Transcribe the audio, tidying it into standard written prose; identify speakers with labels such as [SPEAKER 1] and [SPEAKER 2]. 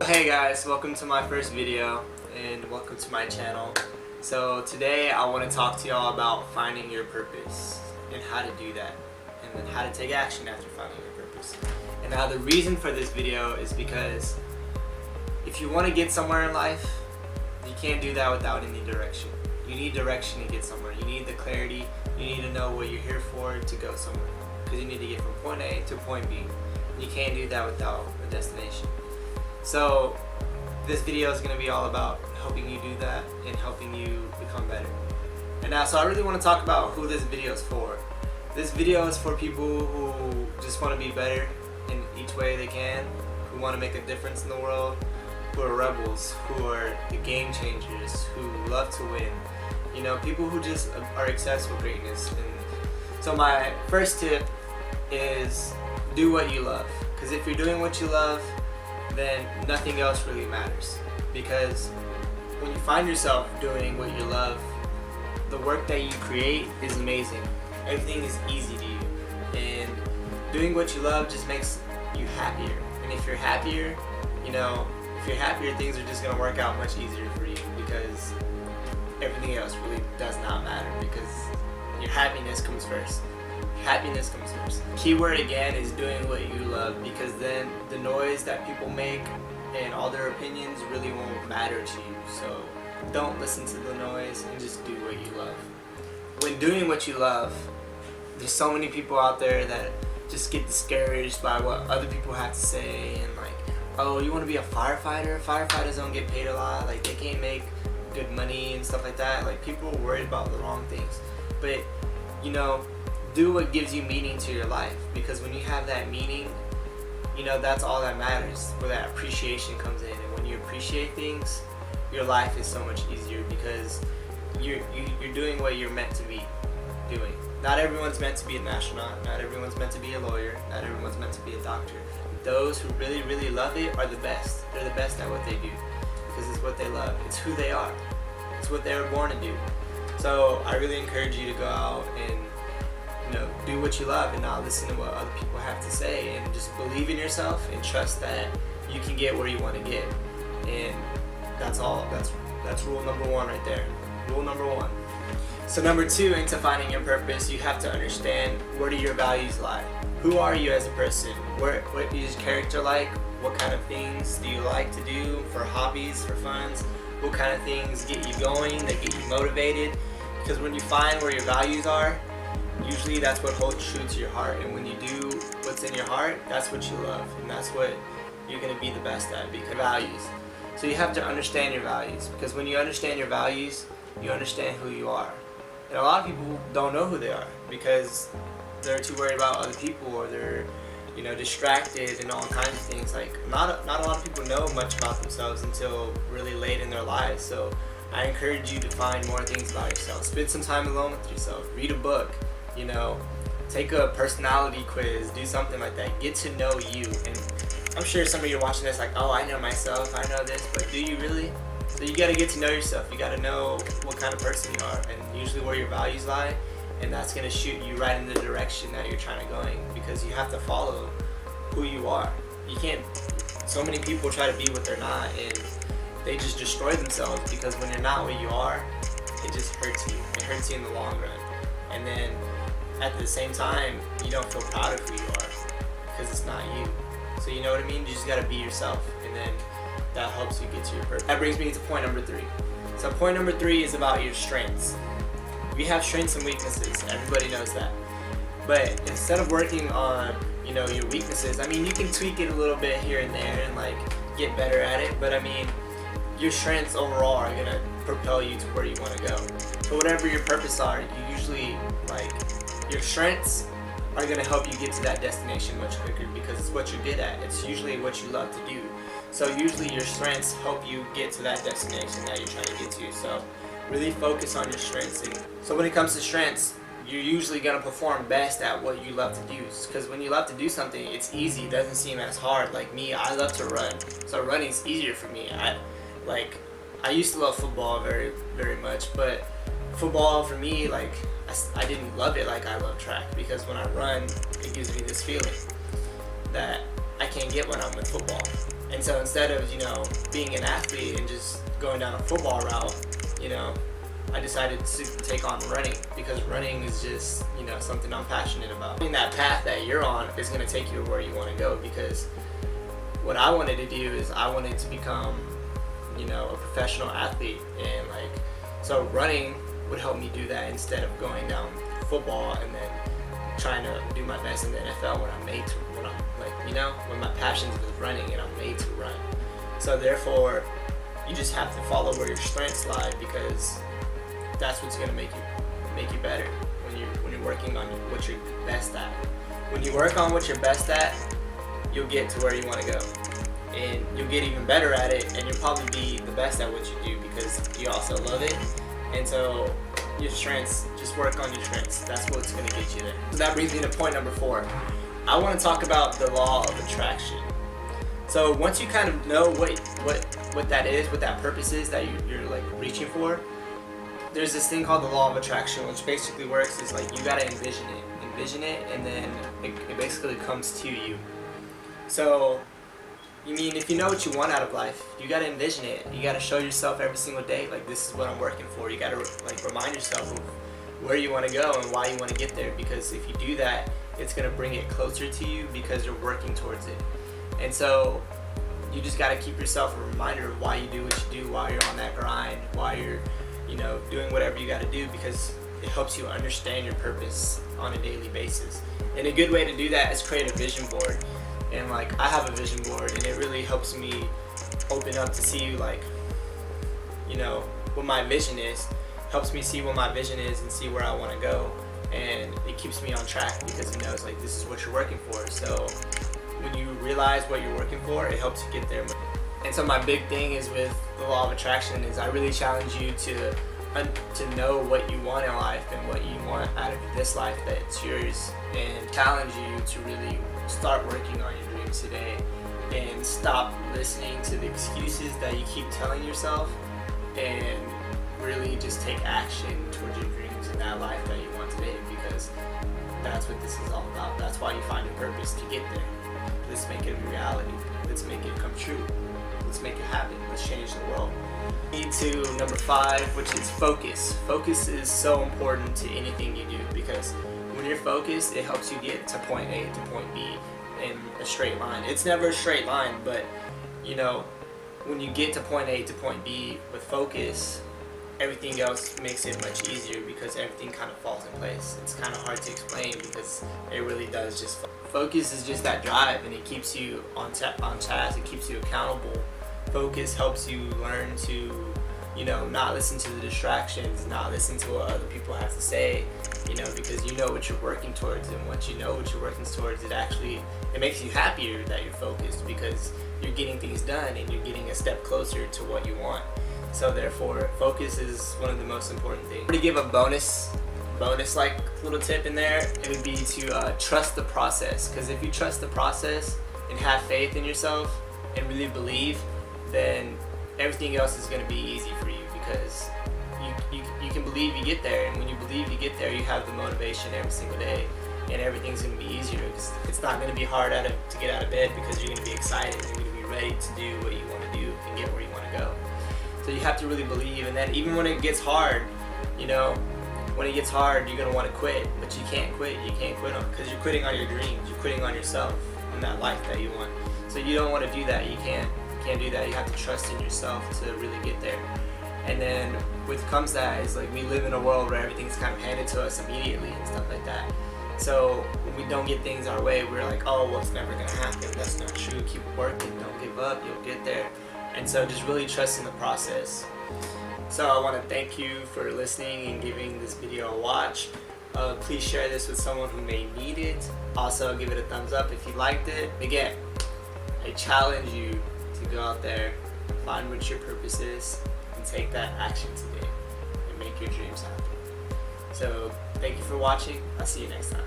[SPEAKER 1] Hey guys, welcome to my first video and welcome to my channel. So today I want to talk to y'all about finding your purpose and how to do that, and then how to take action after finding your purpose. And now the reason for this video is because if you want to get somewhere in life, you can't do that without any direction. You need direction to get somewhere. You need the clarity. You need to know what you're here for to go somewhere, because you need to get from point A to point B. You can't do that without a destination. So this video is going to be all about helping you do that and helping you become better. And now, so I really want to talk about who this video is for. This video is for people who just want to be better in each way they can, who want to make a difference in the world, who are rebels, who are the game changers, who love to win. You know, people who just are obsessed with greatness. And so my first tip is do what you love. Because if you're doing what you love, then nothing else really matters. Because when you find yourself doing what you love, the work that you create is amazing. Everything is easy to you. And doing what you love just makes you happier. And if you're happier, things are just going to work out much easier for you, because everything else really does not matter, because your happiness comes first. Happiness comes first. Keyword again is doing what you love, because then the noise that people make and all their opinions really won't matter to you. So don't listen to the noise and just do what you love. When doing what you love, there's so many people out there that just get discouraged by what other people have to say, and like, oh, you want to be a firefighter? Firefighters don't get paid a lot, like they can't make good money and stuff like that. Like, people are worried about the wrong things. But do what gives you meaning to your life, because when you have that meaning, that's all that matters, where that appreciation comes in. And when you appreciate things, your life is so much easier, because you're doing what you're meant to be doing. Not everyone's meant to be an astronaut, not everyone's meant to be a lawyer, not everyone's meant to be a doctor. Those who really, really love it are the best. They're the best at what they do, because it's what they love. It's who they are. It's what they were born to do. So I really encourage you to go out and do what you love and not listen to what other people have to say, and just believe in yourself and trust that you can get where you want to get. And that's all. That's rule number one right there. Rule number one. So number two, into finding your purpose, you have to understand, where do your values lie? Who are you as a person? What is your character like? What kind of things do you like to do for hobbies, for funs? What kind of things get you going, that get you motivated? Because when you find where your values are, usually that's what holds true to your heart. And when you do what's in your heart, that's what you love, and that's what you're going to be the best at, because values. So you have to understand your values, because when you understand your values, you understand who you are. And a lot of people don't know who they are, because they're too worried about other people, or they're distracted and all kinds of things. Like, not a lot of people know much about themselves until really late in their lives. So I encourage you to find more things about yourself. Spend some time alone with yourself. Read a book. Take a personality quiz. Do something like that. Get to know you. And I'm sure some of you are watching this like, oh, I know myself, I know this, but do you really? So you gotta get to know yourself. You gotta know what kind of person you are, and usually where your values lie, and that's gonna shoot you right in the direction that you're trying to go, because you have to follow who you are. You can't. So many people try to be what they're not, and they just destroy themselves, because when you're not what you are, it just hurts you. It hurts you in the long run, and then at the same time, you don't feel proud of who you are, because it's not you. So you know what I mean? You just gotta be yourself, and then that helps you get to your purpose. That brings me to point number three. So point number three is about your strengths. We have strengths and weaknesses. Everybody knows that. But instead of working on your weaknesses, you can tweak it a little bit here and there and like get better at it. But your strengths overall are gonna propel you to where you want to go. So whatever your purpose are, you usually your strengths are gonna help you get to that destination much quicker, because it's what you're good at. It's usually what you love to do. So usually your strengths help you get to that destination that you're trying to get to. So really focus on your strengths. And so when it comes to strengths, you're usually going to perform best at what you love to do. Because when you love to do something, it's easy. It doesn't seem as hard. Like me, I love to run. So running's easier for me. I used to love football very, very much. But football for me, I didn't love it like I love track. Because when I run, it gives me this feeling that I can't get when I'm with football. And so instead of, being an athlete and just going down a football route, I decided to take on running, because running is just, something I'm passionate about. That path that you're on is going to take you where you want to go, because what I wanted to do is I wanted to become, a professional athlete, and so running would help me do that instead of going down football and then trying to do my best in the NFL when I'm made to, when my passion is with running and I'm made to run. So therefore, you just have to follow where your strengths lie, because that's what's gonna make you better when you're working on what you're best at. When you work on what you're best at, you'll get to where you want to go, and you'll get even better at it, and you'll probably be the best at what you do because you also love it. And so your strengths, just work on your strengths. That's what's going to get you there. So that brings me to point number 4. I want to talk about the law of attraction. So once you kind of know what that is, what that purpose is that you're reaching for, there's this thing called the law of attraction, which basically works is you got to envision it, and then it basically comes to you. So if you know what you want out of life, you got to envision it. You got to show yourself every single day, this is what I'm working for. You got to remind yourself of where you want to go and why you want to get there, because if you do that, it's going to bring it closer to you because you're working towards it. And so you just got to keep yourself a reminder of why you do what you do, while you're on that grind, while you're doing whatever you got to do, because it helps you understand your purpose on a daily basis. And a good way to do that is create a vision board. And I have a vision board, and it really helps me open up to see what my vision is. Helps me see what my vision is and see where I want to go, and it keeps me on track because it knows this is what you're working for. So when you realize what you're working for, it helps you get there. And so my big thing is with the law of attraction is I really challenge you to know what you want in life and what you want out of this life that's yours, and challenge you to really start working on your dreams today and stop listening to the excuses that you keep telling yourself, and really just take action towards your dreams and that life that you want today, because that's what this is all about. That's why you find a purpose, to get there. Let's make it a reality. Let's make it come true. Let's make it happen. Let's change the world. Lead to number 5, which is focus. Focus is so important to anything you do, because when you're focused, it helps you get to point A to point B in a straight line. It's never a straight line, but when you get to point A to point B with focus, everything else makes it much easier, because everything kind of falls in place. It's kind of hard to explain because it really does. Just focus is just that drive, and it keeps you on task. It keeps you accountable. Focus helps you learn to not listen to the distractions, not listen to what other people have to say, because you know what you're working towards. And once you know what you're working towards, it makes you happier that you're focused, because you're getting things done and you're getting a step closer to what you want. So therefore, focus is one of the most important things. To give a bonus little tip in there, it would be to trust the process. Because if you trust the process and have faith in yourself and really believe, then everything else is going to be easy for you, because you can believe you get there. And when you believe you get there, you have the motivation every single day, and everything's going to be easier, because it's not going to be hard to get out of bed, because you're going to be excited. You're going to be ready to do what you want to do and get where you want to go. So you have to really believe. And then even when it gets hard, when it gets hard, you're going to want to quit, but you can't quit. You can't quit because you're quitting on your dreams. You're quitting on yourself and that life that you want. So you don't want to do that. You can't do that. You have to trust in yourself to really get there. And then what comes that is we live in a world where everything's kind of handed to us immediately and stuff like that. So when we don't get things our way, we're oh, well, it's never going to happen. That's not true. Keep working. Don't give up. You'll get there. And so just really trust in the process. So I want to thank you for listening and giving this video a watch. Please share this with someone who may need it. Also, give it a thumbs up if you liked it. Again, I challenge you to go out there, find what your purpose is, and take that action today and make your dreams happen. So thank you for watching. I'll see you next time.